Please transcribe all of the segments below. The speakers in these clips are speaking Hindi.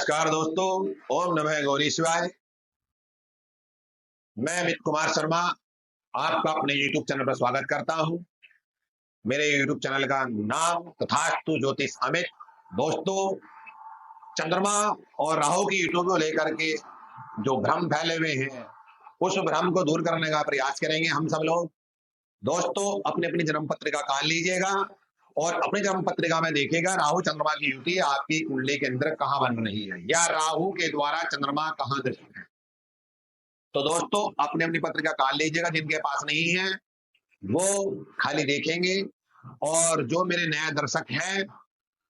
नमस्कार दोस्तों। ओम नमः गौरी शिवाय। मैं अमित कुमार शर्मा आपका अपने YouTube चैनल पर स्वागत करता हूं। मेरे YouTube चैनल का नाम तथास्तु ज्योतिष अमित। दोस्तों, चंद्रमा और राहु की युतियों को लेकर के जो भ्रम फैले हुए हैं, उस भ्रम को दूर करने का प्रयास करेंगे हम सब लोग। दोस्तों, अपनी अपनी जन्म पत्रिका काल लीजिएगा और अपनी जन्म पत्रिका में देखिएगा राहु चंद्रमा की युति आपकी कुंडली के अंदर कहाँ बन रही है या राहु के द्वारा चंद्रमा कहाँ दृष्ट है। तो दोस्तों, अपनी अपनी पत्रिका काल लीजिएगा। जिनके पास नहीं है वो खाली देखेंगे और जो मेरे नए दर्शक हैं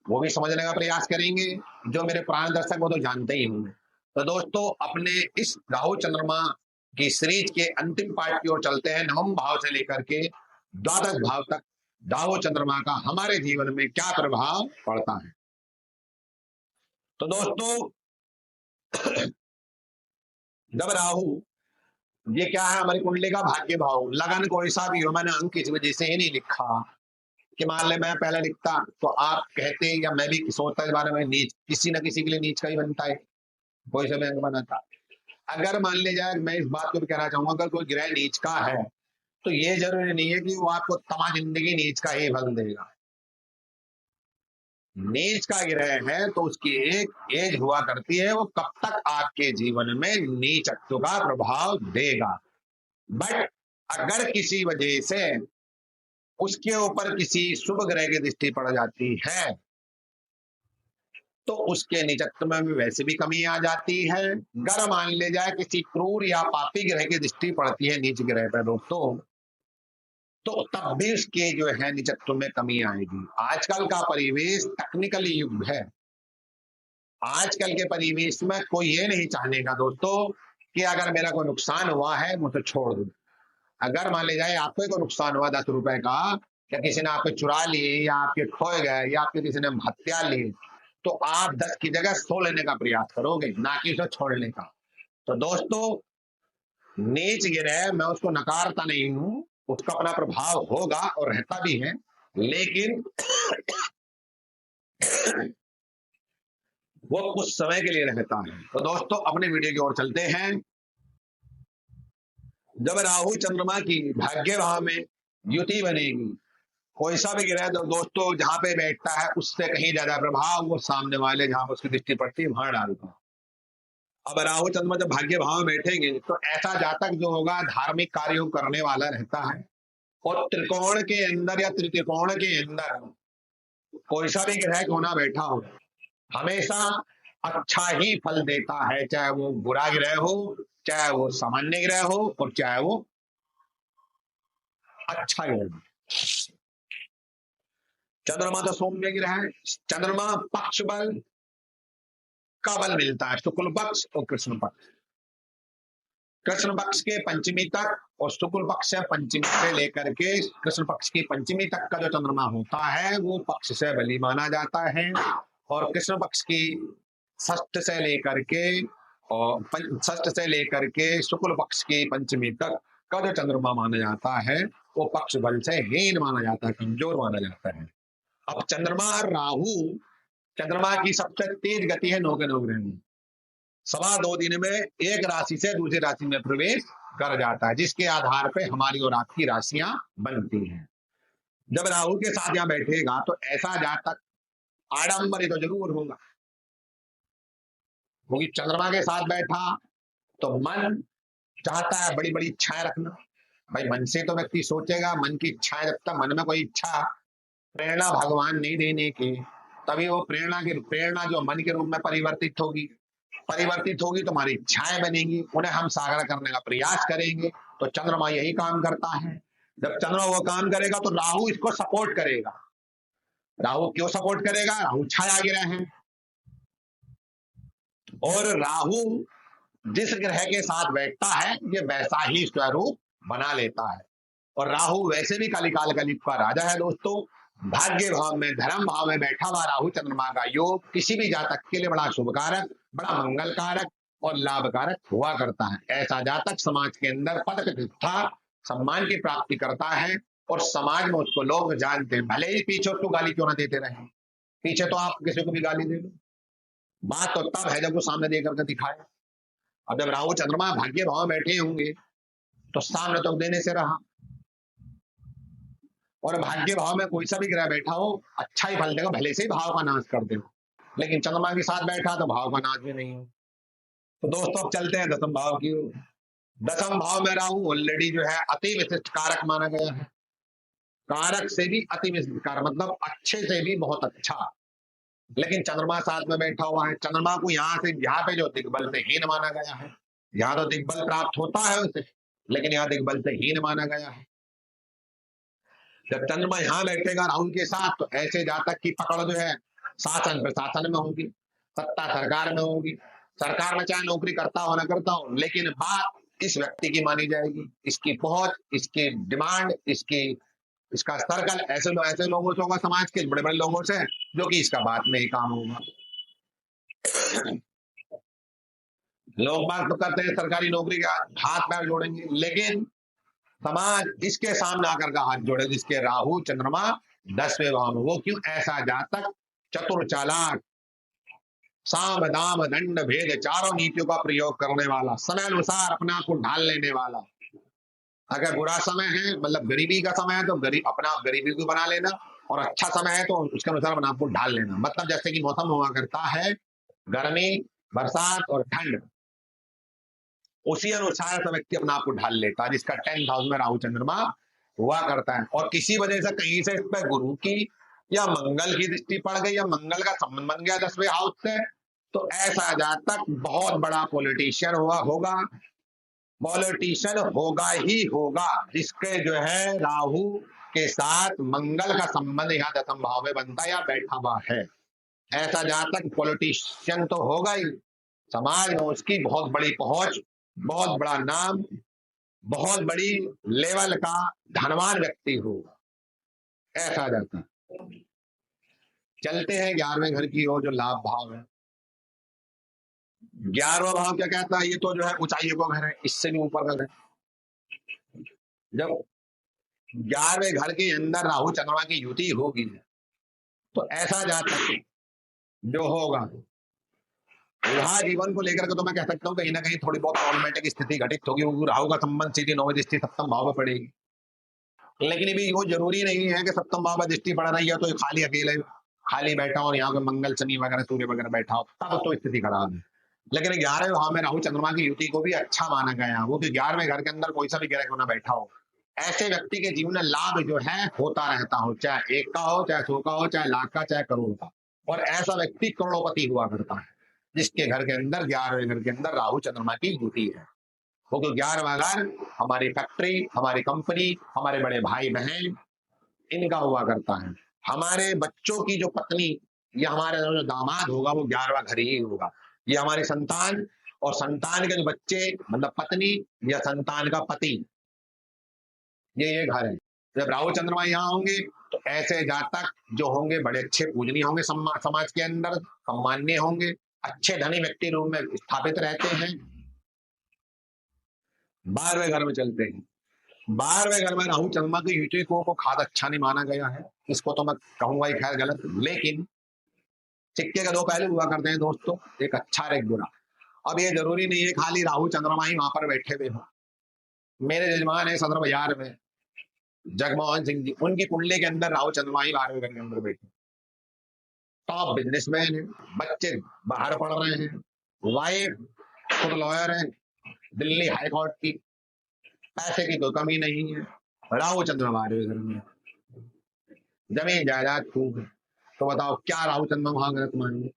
वो भी समझने का प्रयास करेंगे। जो मेरे पुराने दर्शक वो तो जानते ही होंगे। तो दोस्तों, अपने इस राहु चंद्रमा की सीरीज के अंतिम पार्ट की ओर चलते हैं। नवम भाव से लेकर के द्वादश भाव तक राहु चंद्रमा का हमारे जीवन में क्या प्रभाव पड़ता है। तो दोस्तों, जब राहु, ये क्या है, हमारी कुंडली का भाग्य भाव, लगन कोई सा भी हो, मैंने अंक इस वजह से ही नहीं लिखा कि मान ले मैं पहले लिखता तो आप कहते या मैं भी सोचता इस बारे में, नीच किसी न किसी के लिए नीच का ही बनता है, कोई से अंक बनाता। अगर मान ले जाए, मैं इस बात को भी कहना चाहूंगा, अगर कोई ग्रह नीच का है तो ये जरूरी नहीं है कि वो आपको तमाम जिंदगी नीच का ही फल देगा। नीच का ग्रह है तो उसकी एक एज हुआ करती है, वो कब तक आपके जीवन में नीचत्व का प्रभाव देगा। बट अगर किसी वजह से उसके ऊपर किसी शुभ ग्रह की दृष्टि पड़ जाती है तो उसके नीचत्व में भी वैसे भी कमी आ जाती है। अगर मान ले जाए किसी क्रूर या पापी ग्रह की दृष्टि पड़ती है नीच ग्रह पर दोस्तों, तो तब भी उसके जो है नीचत्व में कमी आएगी। आजकल का परिवेश टेक्निकली युग है। आजकल के परिवेश में कोई ये नहीं चाहने का दोस्तों कि अगर मेरा कोई नुकसान हुआ है मुझे छोड़ दो। अगर मान ले जाए आपको कोई नुकसान हुआ 10 रुपए का, या किसी ने आपके चुरा लिए या आपके खोए गए या आपके किसी ने हत्या ली, तो आप 10 की जगह 100 लेने का प्रयास करोगे, ना कि उसे छोड़ने का। तो दोस्तों, नीच ग्रह मैं उसको नकारता नहीं हूं, उसका अपना प्रभाव होगा और रहता भी है, लेकिन वो कुछ समय के लिए रहता है। तो दोस्तों, अपने वीडियो की ओर चलते हैं। जब राहु चंद्रमा की भाग्य भाव में युति बनेगी, कोई सा भी ग्रह तो दोस्तों जहां पे बैठता है उससे कहीं ज्यादा प्रभाव वो सामने वाले जहां पर उसकी दृष्टि पड़ती है वहां डालता है। अब राहु चंद्रमा जब भाग्य भाव में बैठेंगे तो ऐसा जातक जो होगा धार्मिक कार्यों करने वाला रहता है, और त्रिकोण के अंदर या त्रिकोण के अंदर कोई सा भी ग्रह क्यों ना बैठा हो, हमेशा अच्छा ही फल देता है, चाहे वो बुरा ग्रह हो, चाहे वो सामान्य ग्रह हो, और चाहे वो अच्छा ग्रह हो। चंद्रमा तो सौम्य ग्रह है। चंद्रमा पक्ष बल का बल मिलता है, शुक्ल पक्ष और कृष्ण पक्ष। कृष्ण पक्ष के पंचमी तक और शुक्ल पक्ष से पंचमी से लेकर के कृष्ण पक्ष की पंचमी तक का जो चंद्रमा होता है वो पक्ष से बली माना जाता है, और कृष्ण पक्ष की षष्ठ से लेकर के और षष्ठ से लेकर के शुक्ल पक्ष की पंचमी तक का जो चंद्रमा माना जाता है वो पक्ष बल से हीन माना जाता है, कमजोर माना जाता है। अब चंद्रमा राहु, चंद्रमा की सबसे तेज गति है 9 के 9 ग्रह में, 2.25 दिन में एक राशि से दूसरी राशि में प्रवेश कर जाता है, जिसके आधार पर हमारी और आपकी राशियां बनती हैं। जब राहु के साथ यहां बैठेगा तो ऐसा जातक आडंबर तो जरूर होगा, क्योंकि चंद्रमा के साथ बैठा तो मन चाहता है बड़ी बड़ी इच्छाएं रखना। भाई, मन से तो व्यक्ति सोचेगा, मन की इच्छाएं, जब तक मन में कोई इच्छा प्रेरणा भगवान नहीं देने की, तभी वो प्रेरणा जो मन के रूप में परिवर्तित होगी तो हमारी इच्छाएं बनेंगी, उन्हें हम साकार करने का प्रयास करेंगे। तो चंद्रमा यही काम करता है। जब चंद्रमा वो काम करेगा तो राहु इसको सपोर्ट करेगा। राहु क्यों सपोर्ट करेगा? राहु छाया ग्रह है, और राहु जिस ग्रह के साथ बैठता है ये वैसा ही स्वरूप बना लेता है। और राहु वैसे भी कलिकाल का युग का राजा है दोस्तों। भाग्य भाव में, धर्म भाव में बैठा हुआ राहु चंद्रमा का योग किसी भी जातक के लिए बड़ा शुभकारक, बड़ा मंगल कारक और लाभकारक हुआ करता है। ऐसा जातक समाज के अंदर पद प्रतिष्ठा सम्मान की प्राप्ति करता है, और समाज में उसको लोग जानते हैं। भले ही पीछे उसको गाली क्यों ना देते रहे, पीछे तो आप किसी को भी गाली दे दो, बात तो तब है जब वो सामने देकर के दिखाए। अब जब राहु चंद्रमा भाग्य भाव में बैठे होंगे तो सामने तो देने से रहा, और भाग्य भाव में कोई सा भी ग्रह बैठा हो अच्छा ही फल देगा, भले से ही भाव का नाश कर दे। लेकिन चंद्रमा के साथ बैठा तो भाव का नाश भी नहीं हो। तो दोस्तों अब चलते हैं दसम भाव की ओर। दसम भाव में राहु ऑलरेडी जो है अति विशिष्ट कारक माना गया है। कारक से भी अति विशिष्ट कारक मतलब अच्छे से भी बहुत अच्छा। लेकिन चंद्रमा साथ में बैठा हुआ है। चंद्रमा को यहाँ से यहाँ पे जो दिग्बल से हीन माना गया है। यहाँ तो दिग्बल प्राप्त होता है उसे, लेकिन यहाँ दिग्बल से हीन माना गया है। जब चंद्रमा यहाँ बैठेगा राहु के साथ तो ऐसे जातक की पकड़ जो है शासन प्रशासन में होगी, सत्ता सरकार में होगी। सरकार में चाहे नौकरी करता हो ना करता हो, लेकिन बात इस व्यक्ति की मानी जाएगी। इसकी पहुंच, इसकी डिमांड, इसका सर्कल ऐसे लोगों से होगा, समाज के बड़े बड़े लोगों से, जो कि इसका बात में ही काम होगा। लोग बात तो करते हैं सरकारी नौकरी का हाथ पैर जोड़ेंगे, लेकिन समाज इसके सामने आकर का हाथ जोड़े जिसके राहु चंद्रमा 10वें भाव में। वो क्यों? ऐसा जातक चतुर चालाक, साम दाम दंड भेद चारों नीतियों का प्रयोग करने वाला, समय अनुसार अपने आप को ढाल लेने वाला। अगर बुरा समय है मतलब गरीबी का समय है तो अपना गरीबी को बना लेना, और अच्छा समय है तो उसके अनुसार अपने आप को ढाल लेना। मतलब जैसे कि मौसम हुआ करता है गर्मी, बरसात और ठंड, उसी अनुसार से व्यक्ति अपने आप को ढाल लेता है, जिसका 10th हाउस में राहु चंद्रमा हुआ करता है। और किसी वजह से कहीं से इस पर गुरु की या मंगल की दृष्टि पड़ गई या मंगल का संबंध बन गया 10वें हाउस से, तो ऐसा जातक बहुत बड़ा पॉलिटिशियन होगा। पॉलिटिशियन होगा ही होगा जिसके जो है राहु के साथ मंगल का संबंध यहाँ 10th भाव में बनता या बैठा हुआ है। ऐसा जातक पॉलिटिशियन तो होगा ही, समाज में उसकी बहुत बड़ी पहुंच, बहुत बड़ा नाम, बहुत बड़ी लेवल का धनवान व्यक्ति होगा, ऐसा जाता। चलते हैं 11वें घर की ओर जो लाभ भाव है। 11वां भाव क्या कहता है? ये तो जो है ऊंचाइयों का घर है, इससे भी ऊपर का घर। जब 11वें घर के अंदर राहु चंद्रमा की युति होगी तो ऐसा जातक जो होगा विवाह जीवन को लेकर के तो मैं कह सकता हूँ कहीं ना कहीं थोड़ी बहुत प्रॉब्लमेटिक स्थिति घटित होगी। राहु का संबंध सीधी 9वीं दृष्टि 7th भाव में पड़ेगी, लेकिन भी वो जरूरी नहीं है कि 7th भाव में दृष्टि पड़ रही है तो खाली अकेले खाली बैठा हो, यहाँ पे मंगल शनि वगैरह सूर्य वगैरह बैठा हो, तब तो स्थिति खराब है। लेकिन 11वें भाव में राहु चंद्रमा की युति को भी अच्छा माना गया, वो कि 11वें घर के अंदर कोई सा भी ग्रह क्यों ना बैठा हो, ऐसे व्यक्ति के जीवन में लाभ जो है होता रहता हो, चाहे 1 का हो, चाहे 100 का हो, चाहे लाख का, चाहे करोड़ का। और ऐसा व्यक्ति करोड़पति हुआ करता है जिसके घर के अंदर 11वें घर के अंदर राहु चंद्रमा की युति है। वो 11वां घर हमारी फैक्ट्री, हमारी कंपनी, हमारे बड़े भाई बहन, इनका हुआ करता है। हमारे बच्चों की जो पत्नी या हमारे जो दामाद होगा वो 11वां घर ही होगा। ये हमारी संतान और संतान के जो बच्चे मतलब पत्नी या संतान का पति, ये घर है। जब राहु चंद्रमा यहाँ होंगे तो ऐसे जातक जो होंगे बड़े अच्छे पूजनीय होंगे, समाज के अंदर सम्मान्य होंगे, अच्छे धनी व्यक्ति रूप में स्थापित रहते हैं। 12वें घर में चलते हैं। 12वें घर में राहु चंद्रमा की युति को खास अच्छा नहीं माना गया है, इसको तो मैं कहूंगा ही खैर गलत। लेकिन सिक्के के 2 पहलू हुआ करते हैं दोस्तों, एक अच्छा और एक बुरा। अब ये जरूरी नहीं है खाली राहु चंद्रमा ही वहां पर बैठे हुए हो। मेरे जजमान है सदर बाजार में जगमोहन सिंह जी, उनकी कुंडली के अंदर राहु चंद्रमा ही 12वें घर के अंदर बैठे, टॉप बिजनेसमैन है, बच्चे बाहर पढ़ रहे हैं, वाइफ खुद लॉयर है दिल्ली हाई कोर्ट की, पैसे की कोई कमी नहीं है। राहु चंद्रमा 12वें घर में, जमीन जायदाद खूब है। तो बताओ क्या राहु चंद्रमा वहां गलत मानेंगे?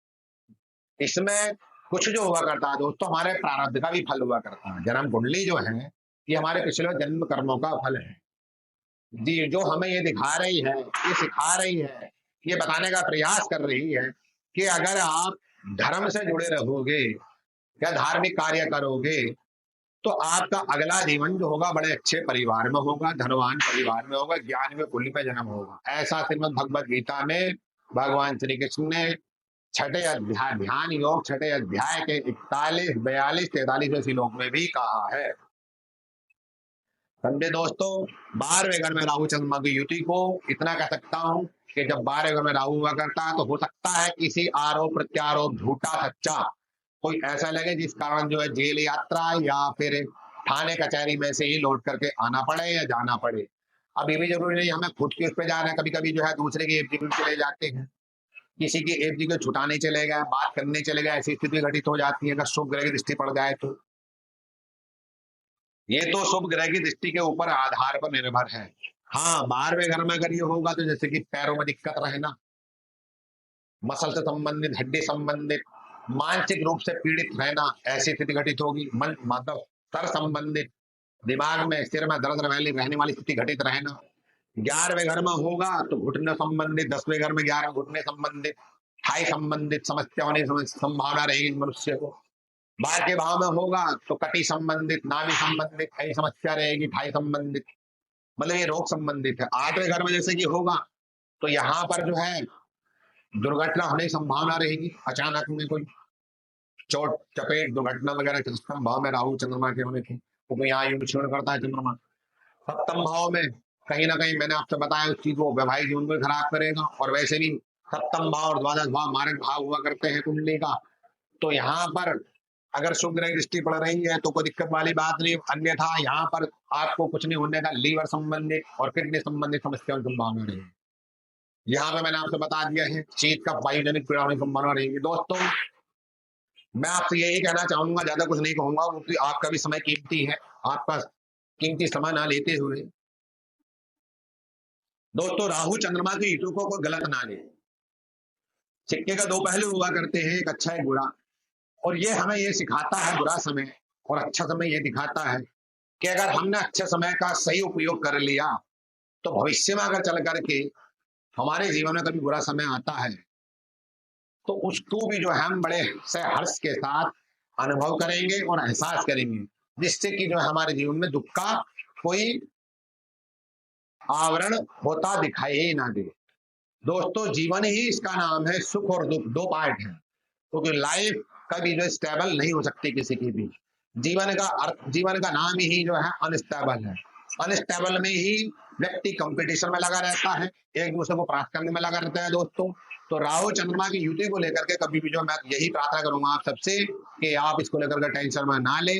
इसमें कुछ जो हुआ करता है दोस्तों हमारे प्रारब्ध का भी फल हुआ करता है। जन्म कुंडली जो है ये हमारे पिछले जन्म कर्मों का फल है जी, जो हमें ये दिखा रही है, ये सिखा रही है, ये बताने का प्रयास कर रही है कि अगर आप धर्म से जुड़े रहोगे या धार्मिक कार्य करोगे तो आपका अगला जीवन जो होगा बड़े अच्छे परिवार में होगा, धनवान परिवार में होगा, ज्ञान में कुंडली पे जन्म होगा। ऐसा श्रीमद् भगवद गीता में भगवान श्री कृष्ण ने 6ठे अध्याय ध्यान योग 6ठे अध्याय के 41, 42, 43 श्लोक में भी कहा है। समझे दोस्तों। 12वें घर में राहु चंद्रमा की युति को इतना कह सकता हूं कि जब 12वें घर में राहु हुआ करता है तो हो सकता है किसी आरोप प्रत्यारोप झूठा सच्चा कोई ऐसा लगे जिस कारण जो है जेल यात्रा या फिर थाने कचहरी में से ही लौट करके आना पड़े या जाना पड़े। अब ये भी जरूरी नहीं हमें खुद के उस पर जाना है, कभी कभी जो है दूसरे की एग्जीक्यूट चले जाते हैं, किसी की एग्जीक्यूट छुटाने चले गए, बात करने चले गए, ऐसी स्थिति घटित हो जाती है अगर शुभ ग्रह की दृष्टि पड़ जाए तो। ये तो शुभ ग्रह की दृष्टि के ऊपर आधार पर निर्भर है। हाँ, 12वें घर में अगर ये होगा तो जैसे कि पैरों में दिक्कत रहना, मसल से संबंधित, हड्डी संबंधित, मानसिक रूप से पीड़ित रहना, ऐसी स्थिति घटित होगी। मन मतलब सर संबंधित, दिमाग में सिर में दर्द रहने वाली स्थिति घटित रहना। 11वें घर में होगा तो घुटने संबंधित, 10वें घर में 11 घुटने संबंधित, थाई संबंधित समस्या होने की संभावना रहेगी मनुष्य को। 12 के भाव में होगा तो कटी संबंधित, नाभि संबंधित कई समस्या रहेगी, थाई संबंधित, मतलब ये रोग संबंधित है। 8वें घर में जैसे कि होगा तो यहाँ पर जो है दुर्घटना होने की संभावना रहेगी, अचानक में कोई चोट चपेट दुर्घटना वगैरह। सप्तम भाव में राहु चंद्रमा के होने की, तो यहाँ युग क्षीण करता है चंद्रमा। सप्तम भाव में कहीं ना कहीं मैंने आपसे बताया उस चीज को वैवाहिक जीवन को खराब करेगा। और वैसे भी सप्तम भाव और द्वादश भाव मारक भाव हुआ करते हैं कुंडली का, तो यहाँ पर अगर शुभ ग्रह दृष्टि पड़ रही है तो कोई दिक्कत वाली बात नहीं। अन्यथा यहाँ पर आपको कुछ नहीं होने का, लीवर संबंधित और किडनी संबंधित समस्याओं की संभावना रहेगी। यहाँ पे मैंने आपसे बता दिया है शीत का वायुजनिक पीड़ा होने की संभावना रहेगी। दोस्तों मैं आपसे यही कहना चाहूंगा, ज्यादा कुछ नहीं कहूंगा क्योंकि आपका भी समय कीमती है, आपका कीमती समय ना लेते हुए दोस्तों राहु चंद्रमा के ईटों को कोई गलत ना ले। सिक्के का दो पहलू हुआ करते हैं, एक अच्छा एक बुरा। और ये हमें ये सिखाता है बुरा समय और अच्छा समय ये दिखाता है कि अगर हमने अच्छे समय का सही उपयोग कर लिया तो भविष्य में अगर चल करके हमारे जीवन में कभी बुरा समय आता है तो उसको भी जो है हम बड़े से हर्ष के साथ अनुभव करेंगे और एहसास करेंगे, जिससे कि जो है हमारे जीवन में दुख का कोई आवरण होता दिखाई ही ना दे। दोस्तों जीवन ही इसका नाम है, सुख और दुख दो पार्ट है, क्योंकि लाइफ कभी जो स्टेबल नहीं हो सकती किसी की भी। जीवन का अर्थ, जीवन का नाम ही जो है अनस्टेबल है। अनस्टेबल में ही व्यक्ति कंपटीशन में लगा रहता है, एक दूसरे को परास्त करने में लगा रहता है। दोस्तों तो राहु चंद्रमा की युति को लेकर के कभी भी जो मैं यही प्रार्थना करूंगा आप सबसे कि आप इसको लेकर के टेंशन में ना ले।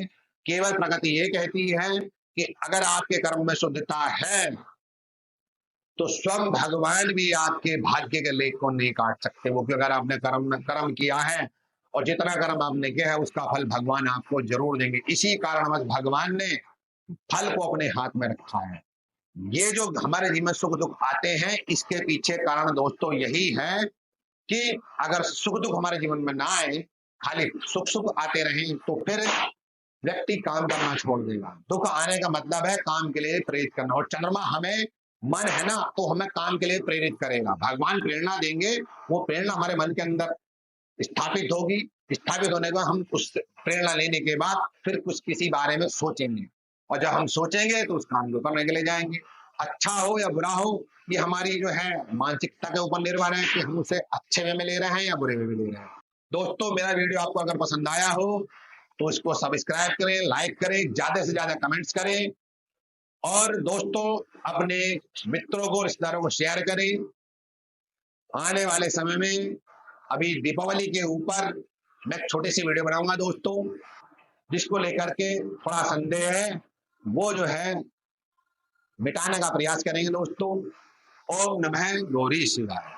केवल प्रकृति ये कहती है कि अगर आपके कर्म में शुद्धता है तो स्वयं भगवान भी आपके भाग्य के लेख को नहीं काट सकते। वो कि अगर आपने कर्म किया है और जितना कर्म आपने किया है उसका फल भगवान आपको जरूर देंगे। इसी कारण भगवान ने फल को अपने हाथ में रखा है। ये जो हमारे जीवन सुख दुख आते हैं इसके पीछे कारण दोस्तों यही है कि अगर सुख दुख हमारे जीवन में ना आए, खाली सुख सुख आते रहे तो फिर व्यक्ति काम करना छोड़ देगा। दुख आने का मतलब है काम के लिए प्रेरित करना, और चंद्रमा हमें मन है ना तो हमें काम के लिए प्रेरित करेगा। भगवान प्रेरणा देंगे, वो प्रेरणा हमारे मन के अंदर स्थापित होगी। स्थापित होने के बाद हम उस प्रेरणा लेने के बाद फिर कुछ किसी बारे में सोचेंगे, और जब हम सोचेंगे तो उस काम को करने के लिए जाएंगे। अच्छा हो या बुरा हो ये हमारी जो है मानसिकता के ऊपर निर्भर है कि हम उसे अच्छे वे में ले रहे हैं या बुरे वे में ले रहे हैं। दोस्तों मेरा वीडियो आपको अगर पसंद आया हो तो इसको सब्सक्राइब करें, लाइक करें, ज्यादा से ज्यादा कमेंट्स करें, और दोस्तों अपने मित्रों को, रिश्तेदारों को शेयर करें। आने वाले समय में अभी दीपावली के ऊपर मैं एक छोटी सी वीडियो बनाऊंगा दोस्तों, जिसको लेकर के थोड़ा संदेह है वो जो है मिटाने का प्रयास करेंगे दोस्तों। ओम नमः गौरी शिवाय।